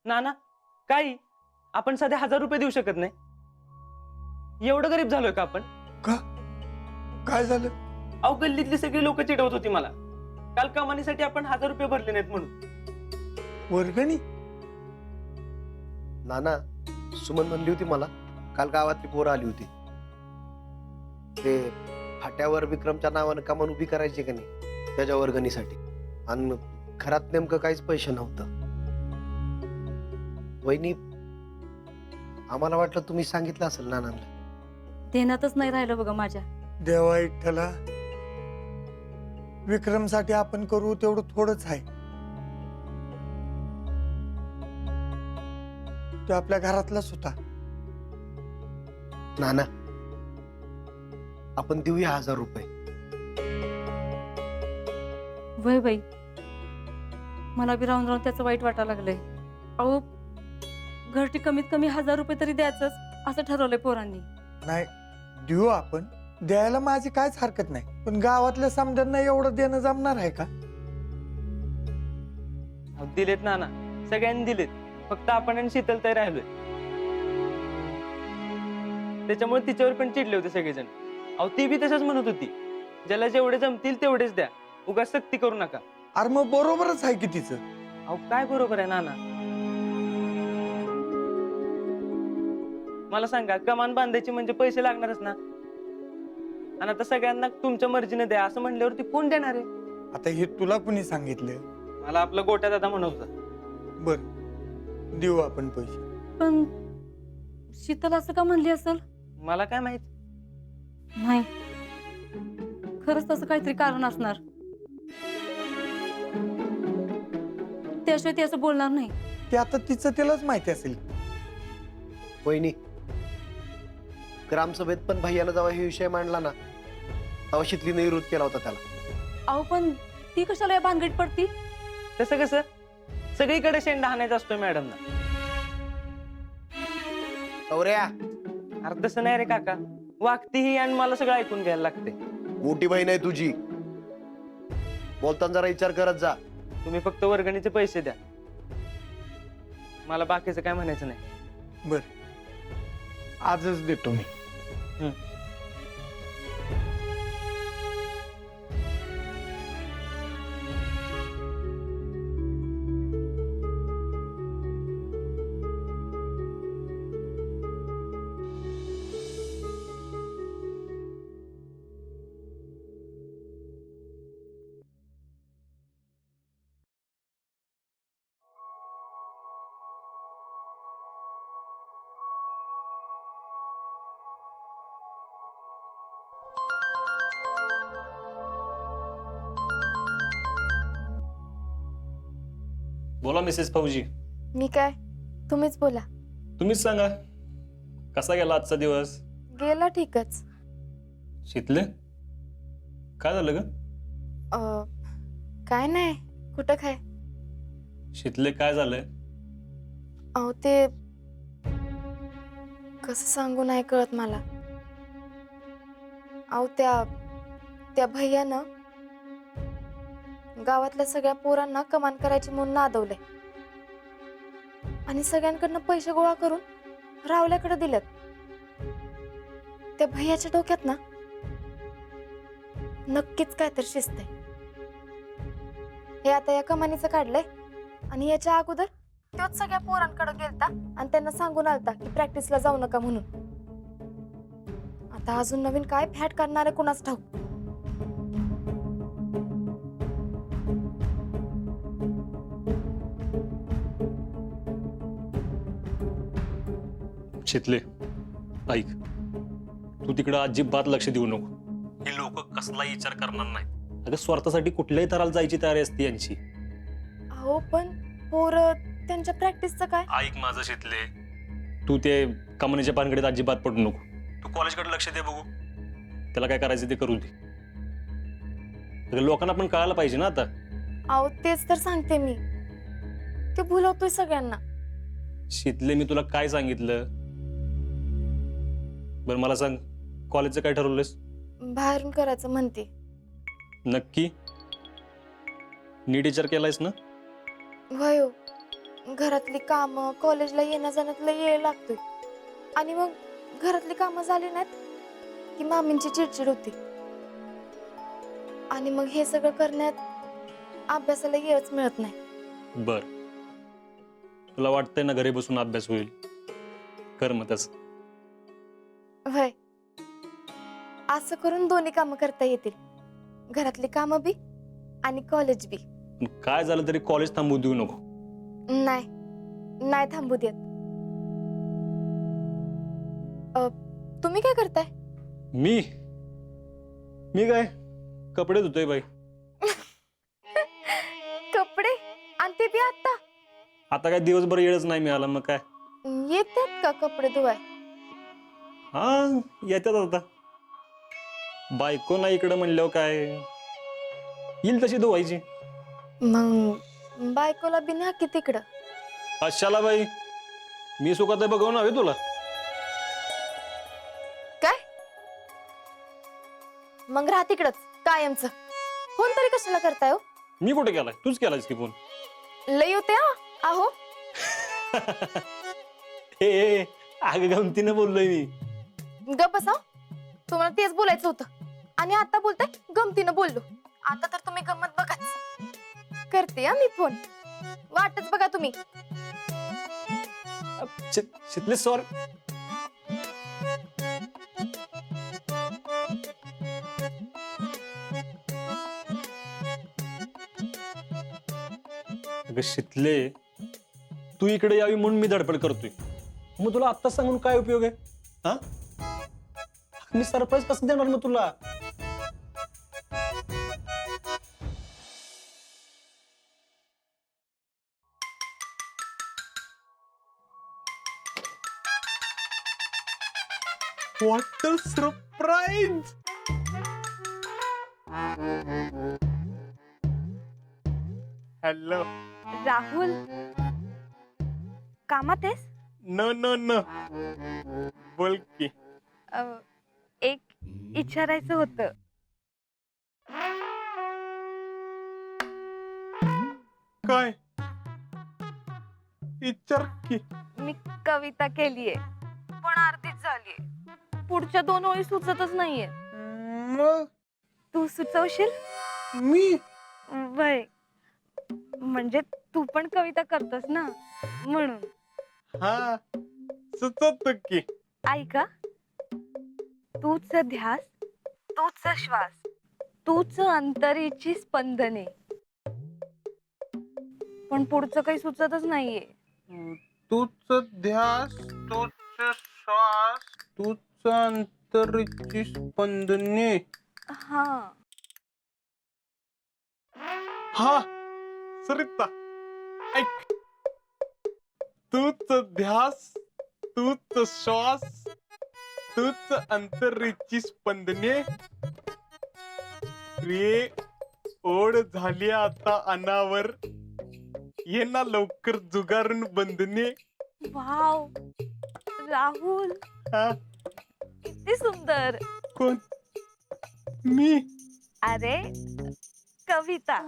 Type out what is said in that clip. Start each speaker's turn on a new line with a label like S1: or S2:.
S1: नाना काही आपण साधे 1000 रुपये देऊ शकत नाही? एवढं गरीब झालोय का आपण?
S2: का काय झालं?
S1: अहो गल्लीतली सगळी लोक चिडवत होती मला काल कमानीसाठी आपण 1000 रुपये भरले नाहीत म्हणून.
S2: वर्गणी?
S3: नाना सुमन म्हणली होती मला काल गावातली पोरं आली होती. ते फाट्यावर विक्रमच्या नावानं कमान उभी करायची का नाही त्याच्या वर्गणीसाठी. आणि घरात नेमकं काहीच पैसे नव्हतं. वहिनी आम्हाला वाटलं तुम्ही सांगितलं असेल नानांना.
S4: ध्यानातच नाही राहिलं बघा माझ्या.
S2: देवा विठ्ठला, विक्रमसाठी आपण करू तेवढं थोडंच आहे. तो आपल्या घरातलाच होता.
S3: नाना आपण देऊया 1000 रुपये.
S4: वय बाई, मला बी राहून राहून त्याचं वाईट वाटायला लागलंय. अहो घरटी कमीत कमी 1000 रुपये तरी द्यायचंच असं ठरवलंय पोरांनी.
S2: नाही देऊ आपण, द्यायला माझी काहीच हरकत नाही. पण गावातल्या समजांना एवढं देणं जमणार आहे का?
S1: अहो, दिलेत नाना, सगळ्यांनी दिलेत. फक्त आपण आणि शीतलताई राहिलोय. त्याच्यामुळे तिच्यावर पण चिडले होते सगळेजण. अहो ती बी तसंच म्हणत होती, ज्याला जेवढे जमतील तेवढेच द्या, उगाच सक्ती करू नका.
S2: अरे मग बरोबरच आहे की तिचं.
S1: अहो काय बरोबर आहे नाना? मला सांगा, कमान बांधायची म्हणजे पैसे लागणारच ना. आणि आता सगळ्यांना तुमच्या मर्जीने द्या असं म्हणल्यावरती कोण देणार आहे?
S2: आता हे तुला कुणी सांगितलं?
S1: मला आपला गोट्या दादा म्हणत होता.
S2: बर देऊ आपण पैसे.
S4: पण शीतल असं का म्हणली असेल?
S1: मला काय माहित.
S4: नाही, खरंच तसं काहीतरी कारण असणार. त्याशिवाय ती असं बोलणार नाही.
S2: ते आता तिचं तिलाच माहिती असेल.
S3: वहिनी ग्रामसभेत पण भैयानं जेव्हा हे विषय मांडला ना तेव्हा शितलीने विरोध केला होता त्याला.
S4: अहो पण ती कशाला या भानगडीत पडती?
S1: तसं कसं? सगळीकडे शेंडा हाणायचा असतो मॅडमना.
S3: चौऱ्या
S1: अरे तसं नाही रे काका, वागतीही आणि मला सगळं ऐकून घ्यायला लागते.
S3: मोठी बहीण आहे तुझी, बोलताना जरा विचार करत जा.
S1: तुम्ही फक्त वर्गणीचे पैसे द्या, मला बाकीचं काय म्हणायचं नाही.
S2: बर आजच देतो मी.
S5: बोला मिसेस फौजी.
S6: मी काय, तुम्हीच बोला.
S5: तुम्हीच सांगा, कसा गेला आजचा दिवस?
S6: गेला ठीकच.
S5: शीतले काय झालं ग?
S6: काय नाही, कुठं काय.
S5: शीतले काय झालंय?
S6: अहो ते कसं सांगू नाही कळत मला. अहो त्या भैयानं गावातल्या सगळ्या पोरांना कमान करायची म्हणून नादवलंय आणि सगळ्यांकडनं पैसे गोळा करून रावल्याकडे दिलेत. त्या भैयाच्या डोक्यात ना नक्कीच काहीतरी शिजतंय. हे आता या कमानीचं काढलंय आणि याच्या अगोदर तोच सगळ्या पोरांकडे गेलता आणि त्यांना सांगून आलता की प्रॅक्टिसला जाऊ नका म्हणून. आता अजून नवीन काय फॅट करणार आहे कुणाच ठाऊक.
S5: शीतले ऐक, तू तिकडं अजिबात लक्ष देऊ नको. हे लोक कसलाही विचार करणार नाहीत. अगं स्वार्थासाठी कुठल्याही तराला जायची तयारी असते यांची.
S6: अहो पण पोर त्यांच्या प्रॅक्टिसचं काय?
S5: ऐक माझं शीतले, तू ते कमानीच्या पानगडीत अजिबात पडू नको. तू कॉलेजकडे लक्ष दे, बघू त्याला काय करायचं ते करू दे. अगं लोकांना पण कळायला पाहिजे ना आता.
S6: अहो तेच तर सांगते मी, ते भुलवतोय सगळ्यांना.
S5: शीतले मी तुला काय सांगितलं? बरं मला सांग, कॉलेजचं काय ठरवलंयस?
S6: बाहेरून करायचं म्हणते.
S5: नक्की नीट विचार केलायस ना?
S6: होय हो, घरातली कामं, कॉलेजला येण्या जाण्यात लय वेळ लागतोय. आणि मग घरातली कामं झाली नाहीत की मामींची चिडचिड होती. आणि मग हे सगळं करण्यात अभ्यासाला वेळच मिळत नाही.
S5: बर, तुला वाटतंय ना घरी बसून अभ्यास होईल, कर मग तसं.
S6: होय, असं करून दोन्ही कामं करता येतील, घरातली कामं बी आणि कॉलेज बी.
S5: पण काय झालं तरी कॉलेज थांबू देऊ नको.
S6: नाही, नाही थांबू देत. तुम्ही काय करताय?
S5: मी मी काय कपडे धुतोय बाई.
S6: कपडे? आणि ते बी आता?
S5: आता काय दिवसभर येळच नाही मिळाला, मग काय.
S6: येतात का कपडे धुवाय?
S5: हा, येतात आता. बायको नाही इकडं म्हणल्यावर काय येईल तशी धुवायची.
S6: मग बायकोला बी न्या की तिकडं.
S5: कशाला बाई, मी सुखात बघून हवे तुला.
S6: काय? मग राहा तिकडच कायमच. फोन तरी कशाला करताय हो?
S5: मी कुठे केलाय, तूच केलायस की फोन.
S6: लय होते हा आहो.
S5: हे अगं गमतीनं बोललोय मी.
S6: गप बसा, तुम्हाला तेच बोलायचं होतं आणि आता बोलताय गमतीनं बोललो. आता तर तुम्ही गंमत बघाच. करते हा मी फोन, वाटच बघा तुम्ही.
S5: शितले सॉर. अगं शितले, तू इकडे यावी म्हणून मी धडपड करतोय, मग तुला आत्ताच सांगून काय उपयोग आहे? हा, मी सरप्राईज कसं देणार मग तुला? What a surprise! Hello.
S6: Rahul, कामात आहेस?
S5: नो नो नो, बोल की.
S6: एक विचारायचं होतं.
S5: काय विचार की.
S4: मी कविता केलीये पण अर्धीच झालीये. पुढच्या 2 ओळी सुचतच नाहीये.
S5: मग
S4: तू सुचवशील?
S5: मी
S4: वय, म्हणजे तू पण कविता करतोस ना, म्हणून.
S5: हा, सुचत की.
S4: ऐका, तूच ध्यास, तूच श्वास, तूच अंतरेची स्पंदने. पण पुढचं काही सुचतच नाहीये.
S1: तूच ध्यास, तूच श्वास, तूच अंतरीची स्पंदने.
S4: हा,
S5: हा सरिता, ऐक. तूच ध्यास, तूच श्वास, तूच अंतरीची स्पंदने. रे ओढ झाली आता अनावर, ये ना लवकर जुगारून बंधने.
S4: वाव राहुल,
S5: हा,
S4: किती सुंदर.
S5: कोण? मी?
S4: अरे कविता.